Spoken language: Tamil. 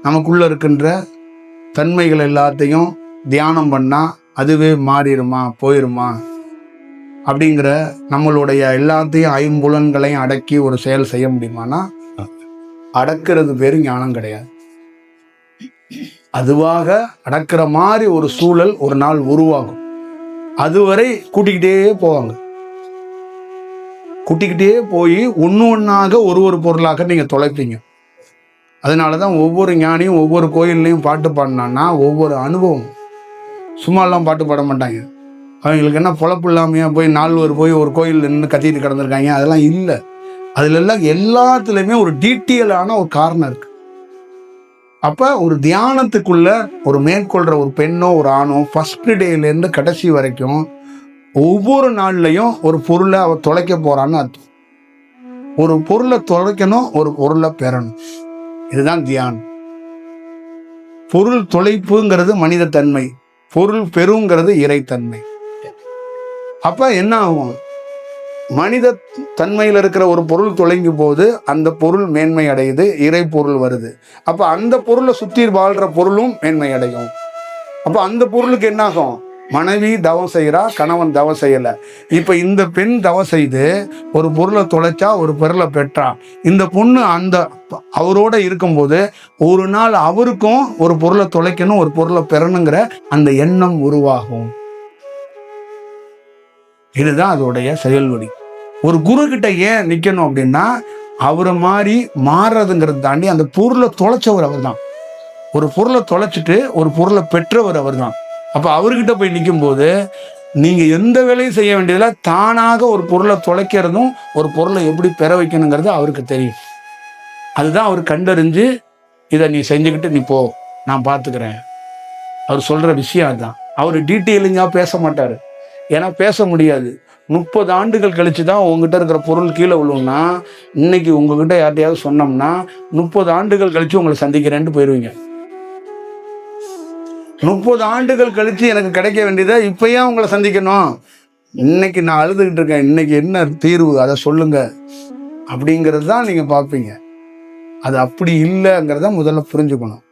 நமக்குள்ள இருக்கின்ற தன்மைகள் எல்லாத்தையும் தியானம் பண்ணா அதுவே மாறிடுமா போயிருமா அப்படிங்கிற நம்மளுடைய எல்லாத்தையும் ஐம்புலன்களையும் அடக்கி ஒரு செயல் செய்ய முடியுமானா அடக்கிறது பேரு ஞானம் கிடையாது. அதுவாக அடக்கிற மாதிரி ஒரு சூழல் ஒரு நாள் உருவாகும். அதுவரை கூட்டிக்கிட்டே போவாங்க. கூட்டிக்கிட்டே போய் ஒன்று ஒன்றாக ஒரு பொருளாக நீங்க தொலைப்பீங்க. அதனாலதான் ஒவ்வொரு ஞானியும் ஒவ்வொரு கோயில்லையும் பாட்டு பாடினான்னா ஒவ்வொரு அனுபவம். சும்மாலாம் பாட்டு பாட மாட்டாங்க. அவங்களுக்கு என்ன பொழப்பு இல்லாமையா போய் 4 போய் ஒரு கோயில் நின்று கத்திட்டு கிடந்திருக்காங்க, அதெல்லாம் இல்லை. அதுல எல்லாம் எல்லாத்துலயுமே ஒரு டீட்டெயிலான ஒரு காரணம் இருக்கு. அப்ப ஒரு தியானத்துக்குள்ள ஒரு மேற்கொள்ற ஒரு பெண்ணோ ஒரு ஆணோ ஃபர்ஸ்ட் டேல இருந்து கடைசி வரைக்கும் ஒவ்வொரு நாள்லயும் ஒரு பொருளை அவ தொலைக்க போறான்னு அர்த்தம். ஒரு பொருளை தொலைக்கணும், ஒரு பொருளை பெறணும். இதுதான் தியானம். பொருள் தொலைப்புங்கிறது மனித தன்மை, பொருள் பெறுங்கிறது இறைத்தன்மை. அப்ப என்ன ஆகும்? மனித தன்மையில் இருக்கிற ஒரு பொருள் தொலைங்கும் போது அந்த பொருள் மேன்மை அடையுது, இறை பொருள் வருது. அப்ப அந்த பொருளை சுற்றி வாழ்ற பொருளும் மேன்மை அடையும். அப்ப அந்த பொருளுக்கு என்ன ஆகும்? மனைவி தவம் செய்யறா, கணவன் தவம் செய்யல. இப்ப இந்த பெண் தவம் செய்து ஒரு பொருளை தொலைச்சா, ஒரு பொருளை பெற்றா. இந்த பொண்ணு அந்த அவரோட இருக்கும்போது ஒரு நாள் அவருக்கும் ஒரு பொருளை தொலைக்கணும், ஒரு பொருளை பெறணுங்கிற அந்த எண்ணம் உருவாகும். இதுதான் அதோடைய செயல்வழி. ஒரு குரு கிட்ட ஏன் நிக்கணும் அப்படின்னா, அவரை மாதிரி மாறுறதுங்கிறத தாண்டி அந்த பொருளை தொலைச்சவர் அவர் தான். ஒரு பொருளை தொலைச்சிட்டு ஒரு பொருளை பெற்றவர் அவர் தான். அப்ப அவர்கிட்ட போய் நிற்கும் போது நீங்க எந்த வேலையும் செய்ய வேண்டியதில்லை. தானாக ஒரு பொருளை தொலைக்கிறதும் ஒரு பொருளை எப்படி பெற வைக்கணுங்கிறது அவருக்கு தெரியும். அதுதான் அவர் கண்டறிஞ்சு இதை நீ செஞ்சுக்கிட்டு நீ போ, நான் பார்த்துக்கிறேன். அவர் சொல்ற விஷயம் அதுதான். அவர் டீட்டெயிலிங்கா பேச மாட்டாரு. ஏன்னா பேச முடியாது. 30 ஆண்டுகள் கழிச்சு தான் உங்ககிட்ட இருக்கிற பொருள் கீழே விழுவும்னா, இன்னைக்கு உங்ககிட்ட யார்ட்டையாவது சொன்னோம்னா 30 ஆண்டுகள் கழிச்சு உங்களை சந்திக்கிறேன்ட்டு போயிடுவீங்க. 30 ஆண்டுகள் கழிச்சு எனக்கு கிடைக்க வேண்டியதை இப்பயே உங்களை சந்திக்கணும். இன்னைக்கு நான் அழுதுகிட்டு இருக்கேன், இன்னைக்கு என்ன தீர்வு அதை சொல்லுங்க அப்படிங்கிறது தான் நீங்க பார்ப்பீங்க. அது அப்படி இல்லைங்கிறத முதல்ல புரிஞ்சுக்கணும்.